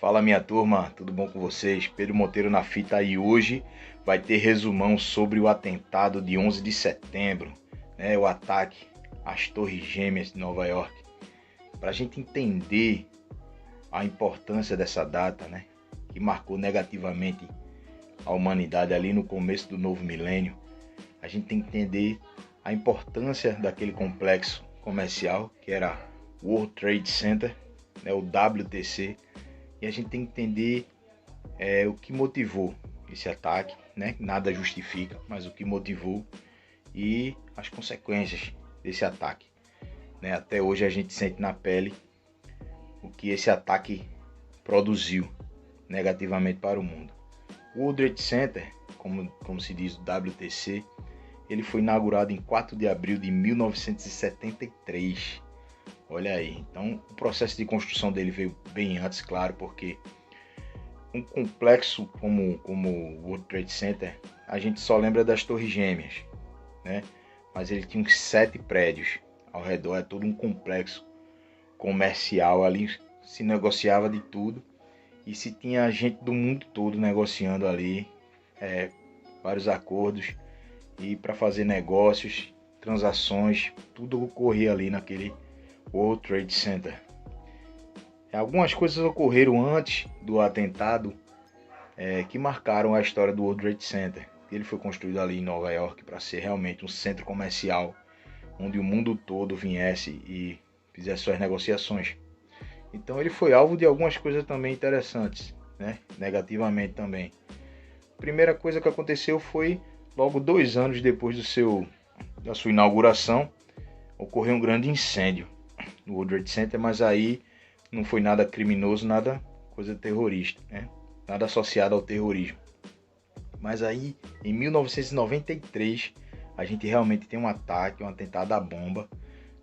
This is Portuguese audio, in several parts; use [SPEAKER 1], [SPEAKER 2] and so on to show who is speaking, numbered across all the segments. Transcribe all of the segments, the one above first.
[SPEAKER 1] Fala minha turma, tudo bom com vocês? Pedro Monteiro na fita e hoje vai ter resumão sobre o atentado de 11 de setembro, né? O ataque às Torres Gêmeas de Nova York. Para a gente entender a importância dessa data, né? Que marcou negativamente a humanidade ali no começo do novo milênio, a gente tem que entender a importância daquele complexo comercial que era o World Trade Center, né? O WTC. E a gente tem que entender o que motivou esse ataque, né? Nada justifica, mas o que motivou e as consequências desse ataque, né? Até hoje a gente sente na pele o que esse ataque produziu negativamente para o mundo. O World Trade Center, como se diz o WTC, ele foi inaugurado em 4 de abril de 1973. Olha aí, então o processo de construção dele veio bem antes, claro, porque um complexo como o World Trade Center, a gente só lembra das Torres Gêmeas, né? Mas ele tinha uns 7 prédios ao redor, é todo um complexo comercial ali, se negociava de tudo e se tinha gente do mundo todo negociando ali, vários acordos e para fazer negócios, transações, tudo ocorria ali naquele World Trade Center. Algumas coisas ocorreram antes do atentado que marcaram a história do World Trade Center. Ele foi construído ali em Nova York para ser realmente um centro comercial onde o mundo todo viesse e fizesse suas negociações. Então ele foi alvo de algumas coisas também interessantes, né? Negativamente também. A primeira coisa que aconteceu foi logo 2 anos depois da sua inauguração, ocorreu um grande incêndio no World Trade Center, mas aí não foi nada criminoso, nada coisa terrorista, né? Nada associado ao terrorismo. Mas aí, em 1993, a gente realmente tem um ataque, um atentado à bomba,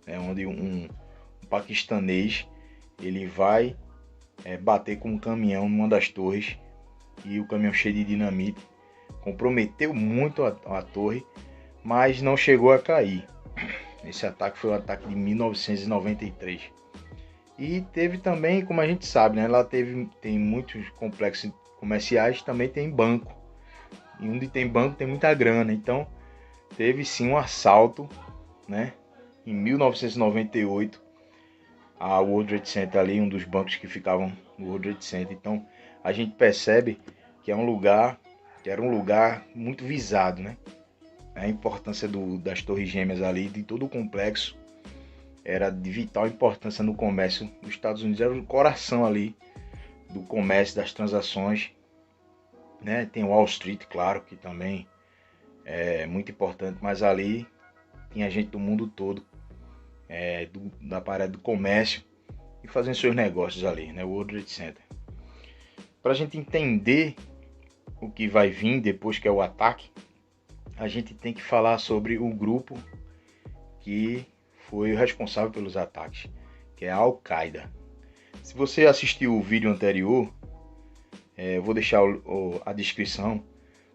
[SPEAKER 1] né? Onde um paquistanês ele vai bater com um caminhão numa das torres e o caminhão cheio de dinamite comprometeu muito a torre, mas não chegou a cair. Esse ataque foi o ataque de 1993. E teve também, como a gente sabe, né? Lá tem muitos complexos comerciais, também tem banco. E onde tem banco tem muita grana. Então teve sim um assalto, né? Em 1998, a World Trade Center ali, um dos bancos que ficavam no World Trade Center. Então a gente percebe que era um lugar muito visado, né? A importância das Torres Gêmeas ali, de todo o complexo, era de vital importância no comércio dos Estados Unidos, era o coração ali do comércio, das transações, né? Tem Wall Street, claro, que também é muito importante, mas ali tinha gente do mundo todo, da parada do comércio e fazendo seus negócios ali, né? O World Trade Center. Para a gente entender o que vai vir depois que é o ataque, a gente tem que falar sobre o grupo que foi o responsável pelos ataques, que é a Al-Qaeda. Se você assistiu o vídeo anterior, eu vou deixar a descrição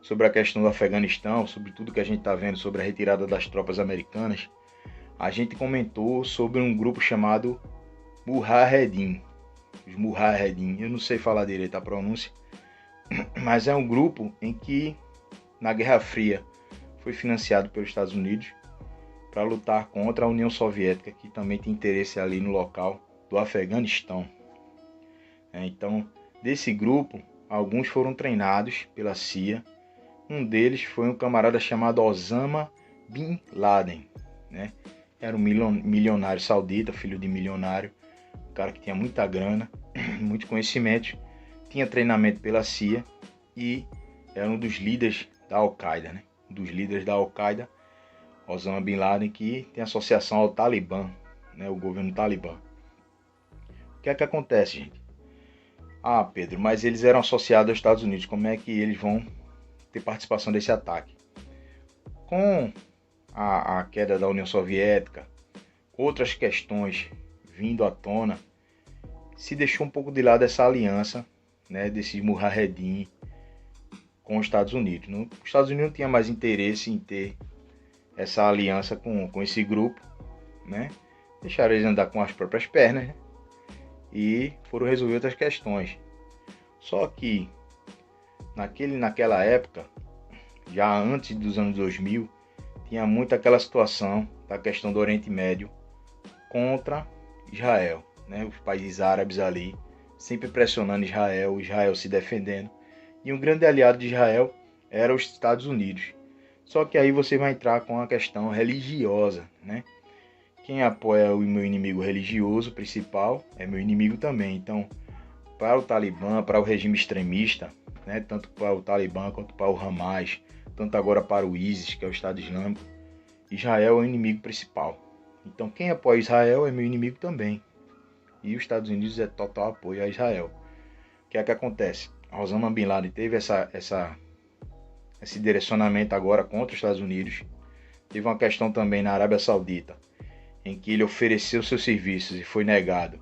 [SPEAKER 1] sobre a questão do Afeganistão, sobre tudo que a gente está vendo sobre a retirada das tropas americanas. A gente comentou sobre um grupo chamado Mujahedin. Os Mujahedin, eu não sei falar direito a pronúncia, mas é um grupo em que na Guerra Fria foi financiado pelos Estados Unidos para lutar contra a União Soviética, que também tem interesse ali no local do Afeganistão. Então, desse grupo, alguns foram treinados pela CIA. Um deles foi um camarada chamado Osama Bin Laden, né? Era um milionário saudita, filho de milionário, um cara que tinha muita grana, muito conhecimento, tinha treinamento pela CIA e era um dos líderes da Al-Qaeda, né? Um dos líderes da Al-Qaeda, Osama Bin Laden, que tem associação ao Talibã, né? O governo Talibã. O que é que acontece, gente? Ah, Pedro, mas eles eram associados aos Estados Unidos, como é que eles vão ter participação desse ataque? Com a queda da União Soviética, outras questões vindo à tona, se deixou um pouco de lado essa aliança, né, desses Mujahedin com os Estados Unidos. Os Estados Unidos não tinha mais interesse em ter essa aliança com esse grupo, né? Deixaram eles andar com as próprias pernas, né? E foram resolver outras questões. Só que naquela época, já antes dos anos 2000, tinha muito aquela situação da questão do Oriente Médio contra Israel, né? Os países árabes ali sempre pressionando Israel se defendendo. E um grande aliado de Israel era os Estados Unidos. Só que aí você vai entrar com a questão religiosa, né? Quem apoia o meu inimigo religioso principal é meu inimigo também. Então, para o Talibã, para o regime extremista, né? Tanto para o Talibã quanto para o Hamas, tanto agora para o ISIS, que é o Estado Islâmico, Israel é o inimigo principal. Então, quem apoia Israel é meu inimigo também. E os Estados Unidos é total apoio a Israel. O que é que acontece? Osama Bin Laden teve esse direcionamento agora contra os Estados Unidos. Teve uma questão também na Arábia Saudita, em que ele ofereceu seus serviços e foi negado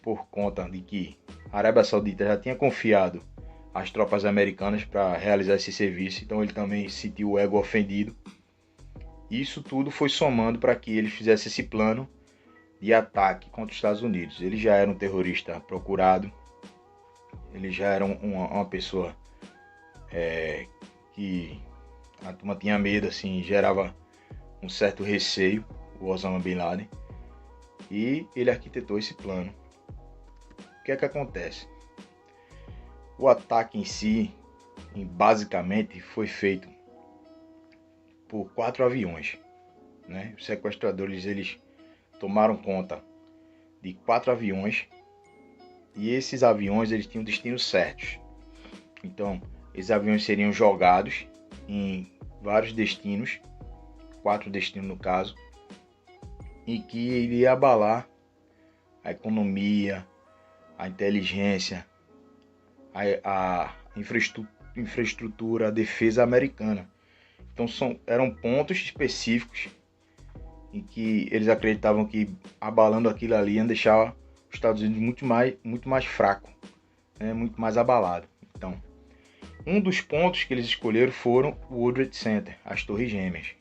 [SPEAKER 1] por conta de que a Arábia Saudita já tinha confiado as tropas americanas para realizar esse serviço. Então ele também sentiu o ego ofendido. Isso tudo foi somando para que ele fizesse esse plano de ataque contra os Estados Unidos. Ele já era um terrorista procurado, ele já era uma pessoa que a turma tinha medo, assim, gerava um certo receio, o Osama Bin Laden, e ele arquitetou esse plano. O que é que acontece? O ataque em si, basicamente, foi feito por 4 aviões, né? Os sequestradores, eles tomaram conta de 4 aviões, e esses aviões eles tinham destinos certos. Então, esses aviões seriam jogados em vários destinos, 4 destinos no caso, e que iria abalar a economia, a inteligência, a infraestrutura, a defesa americana. Então eram pontos específicos em que eles acreditavam que abalando aquilo ali ia deixar os Estados Unidos muito mais fraco, né? Muito mais abalado. Então, um dos pontos que eles escolheram foram o World Trade Center, as Torres Gêmeas.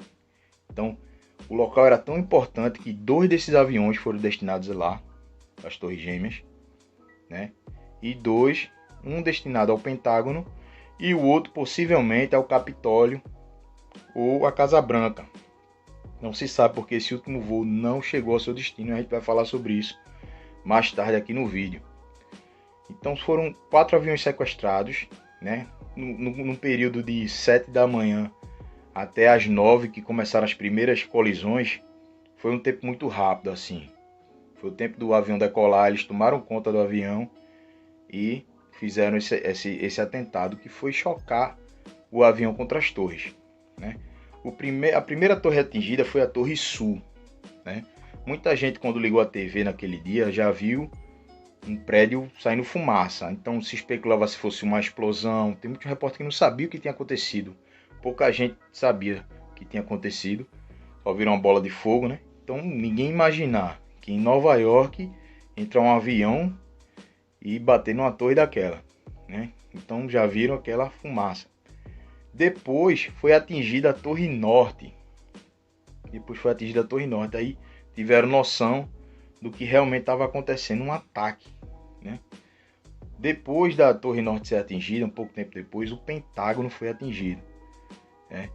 [SPEAKER 1] Então, o local era tão importante que 2 desses aviões foram destinados lá, as Torres Gêmeas, né? E 2, um destinado ao Pentágono e o outro possivelmente ao Capitólio ou à Casa Branca. Não se sabe porque esse último voo não chegou ao seu destino. A gente vai falar sobre isso mais tarde aqui no vídeo. Então foram 4 aviões sequestrados, né? No período de 7 da manhã até as 9 que começaram as primeiras colisões. Foi um tempo muito rápido assim. Foi o tempo do avião decolar, eles tomaram conta do avião e fizeram esse atentado que foi chocar o avião contra as torres, né? A primeira torre atingida foi a Torre Sul, né? Muita gente, quando ligou a TV naquele dia, já viu um prédio saindo fumaça. Então se especulava se fosse uma explosão. Tem muitos repórteres que não sabiam o que tinha acontecido. Pouca gente sabia o que tinha acontecido. Só viram uma bola de fogo, né? Então ninguém imaginar que em Nova York entrar um avião e bater numa torre daquela, né? Então já viram aquela fumaça. Depois foi atingida a Torre Norte. Aí tiveram noção do que realmente estava acontecendo, um ataque, né? Depois da Torre Norte ser atingida, um pouco tempo depois, o Pentágono foi atingido, né?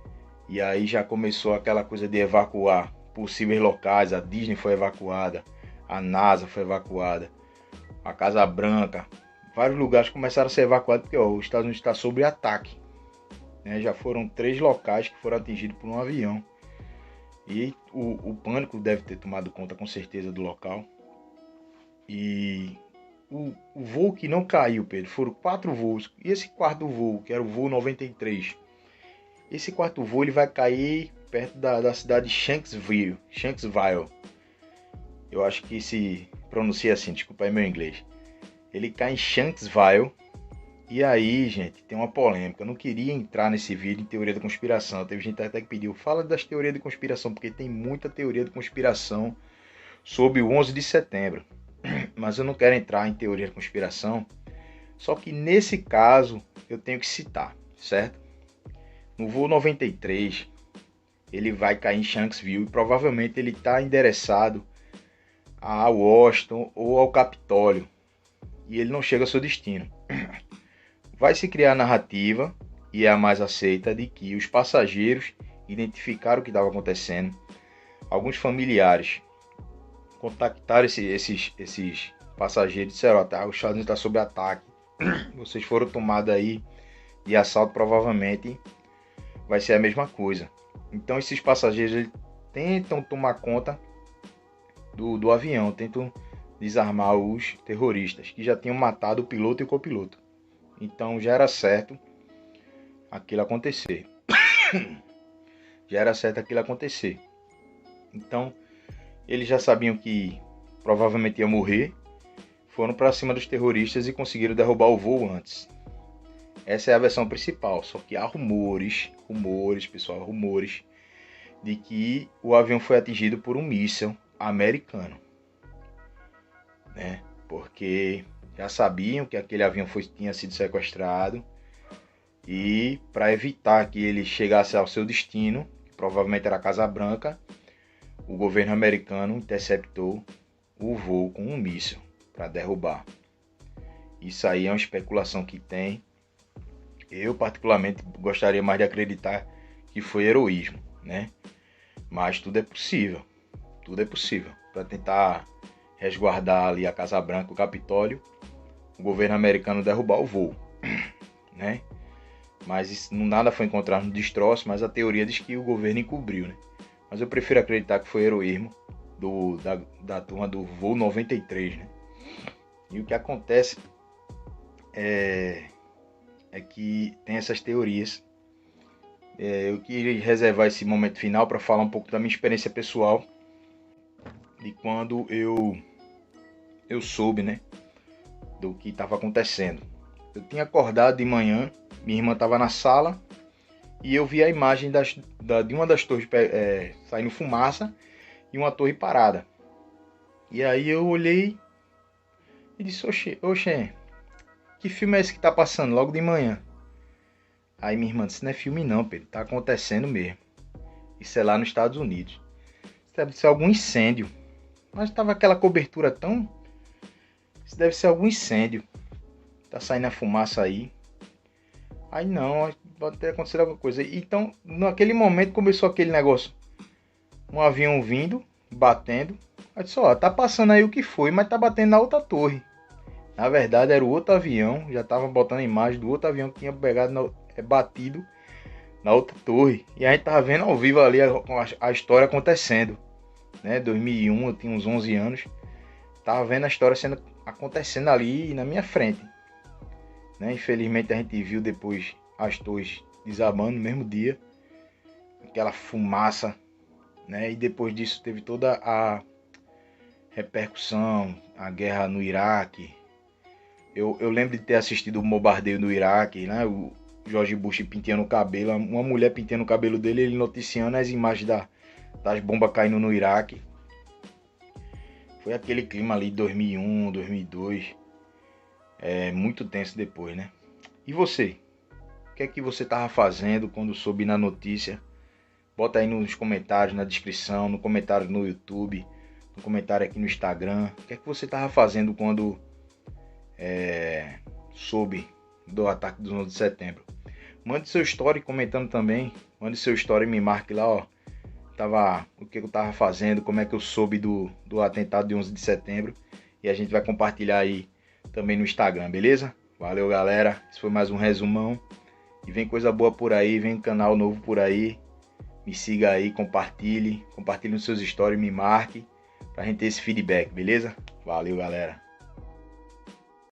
[SPEAKER 1] E aí já começou aquela coisa de evacuar possíveis locais. A Disney foi evacuada, a NASA foi evacuada, a Casa Branca, vários lugares começaram a ser evacuados porque os Estados Unidos está sob ataque, né? Já foram 3 locais que foram atingidos por um avião. E o pânico deve ter tomado conta com certeza do local. E o voo que não caiu, Pedro, foram 4 voos. E esse quarto voo, que era o voo 93, esse quarto voo ele vai cair perto da cidade de Shanksville. Eu acho que se pronuncia assim, desculpa aí meu inglês. Ele cai em Shanksville. E aí, gente, tem uma polêmica. Eu não queria entrar nesse vídeo em teoria da conspiração. Teve gente até que pediu, fala das teorias de conspiração, porque tem muita teoria de conspiração sobre o 11 de setembro. Mas eu não quero entrar em teoria de conspiração. Só que nesse caso, eu tenho que citar, certo? No voo 93, ele vai cair em Shanksville e provavelmente ele está endereçado a Washington ou ao Capitólio. E ele não chega ao seu destino. vai se criar a narrativa, e é a mais aceita, de que os passageiros identificaram o que estava acontecendo. Alguns familiares contactaram esses passageiros e disseram: os Estados Unidos está sob ataque, vocês foram tomados aí de assalto, provavelmente vai ser a mesma coisa. Então esses passageiros, eles tentam tomar conta do avião, tentam desarmar os terroristas, que já tinham matado o piloto e o copiloto. Então já era certo aquilo acontecer. Já era certo aquilo acontecer. Então eles já sabiam que provavelmente ia morrer, foram para cima dos terroristas e conseguiram derrubar o voo antes. Essa é a versão principal, só que há rumores, pessoal, rumores de que o avião foi atingido por um míssil americano, né? Porque já sabiam que aquele avião tinha sido sequestrado, e para evitar que ele chegasse ao seu destino, que provavelmente era a Casa Branca, o governo americano interceptou o voo com um míssil para derrubar. Isso aí é uma especulação que tem. Eu particularmente gostaria mais de acreditar que foi heroísmo, né? Mas tudo é possível para tentar resguardar ali a Casa Branca, o Capitólio, o governo americano derrubar o voo, né? Mas isso, nada foi encontrado no destroço, mas a teoria diz que o governo encobriu, né? Mas eu prefiro acreditar que foi heroísmo da turma do voo 93, né? E o que acontece é que tem essas teorias. Eu queria reservar esse momento final para falar um pouco da minha experiência pessoal, de quando eu soube, né, do que estava acontecendo. Eu tinha acordado de manhã, minha irmã estava na sala, e eu vi a imagem de uma das torres saindo fumaça e uma torre parada. E aí eu olhei e disse: oxe, que filme é esse que tá passando logo de manhã? Aí minha irmã disse: não é filme não, Pedro, tá acontecendo mesmo. Isso é lá nos Estados Unidos. Isso deve ser algum incêndio. Mas tava aquela cobertura tão... Isso deve ser algum incêndio. Tá saindo a fumaça aí. Aí não, pode ter acontecido alguma coisa. Então, naquele momento começou aquele negócio. Um avião vindo, batendo. Aí disse: tá passando aí o que foi, mas tá batendo na outra torre. Na verdade era o outro avião. Já tava botando a imagem do outro avião que tinha batido na outra torre. E a gente tava vendo ao vivo ali a história acontecendo, né? 2001, eu tinha uns 11 anos. Tava vendo a história acontecendo ali na minha frente, né? Infelizmente a gente viu depois as torres desabando no mesmo dia, aquela fumaça, né? E depois disso teve toda a repercussão, a guerra no Iraque. Eu lembro de ter assistido o bombardeio no Iraque, né? O George Bush penteando o cabelo, uma mulher penteando o cabelo dele, ele noticiando as imagens das bombas caindo no Iraque. Foi aquele clima ali de 2001, 2002, muito tenso depois, né? E você? O que é que você estava fazendo quando soube na notícia? Bota aí nos comentários, na descrição, no comentário no YouTube, no comentário aqui no Instagram. O que é que você estava fazendo quando soube do ataque do 11 de setembro? Mande seu story comentando também. Mande seu story e me marque lá, ó. O que eu tava fazendo, como é que eu soube do atentado de 11 de setembro. E a gente vai compartilhar aí também no Instagram, beleza? Valeu, galera. Esse foi mais um resumão. E vem coisa boa por aí, vem canal novo por aí. Me siga aí, compartilhe nos seus stories, me marque, pra gente ter esse feedback, beleza? Valeu, galera.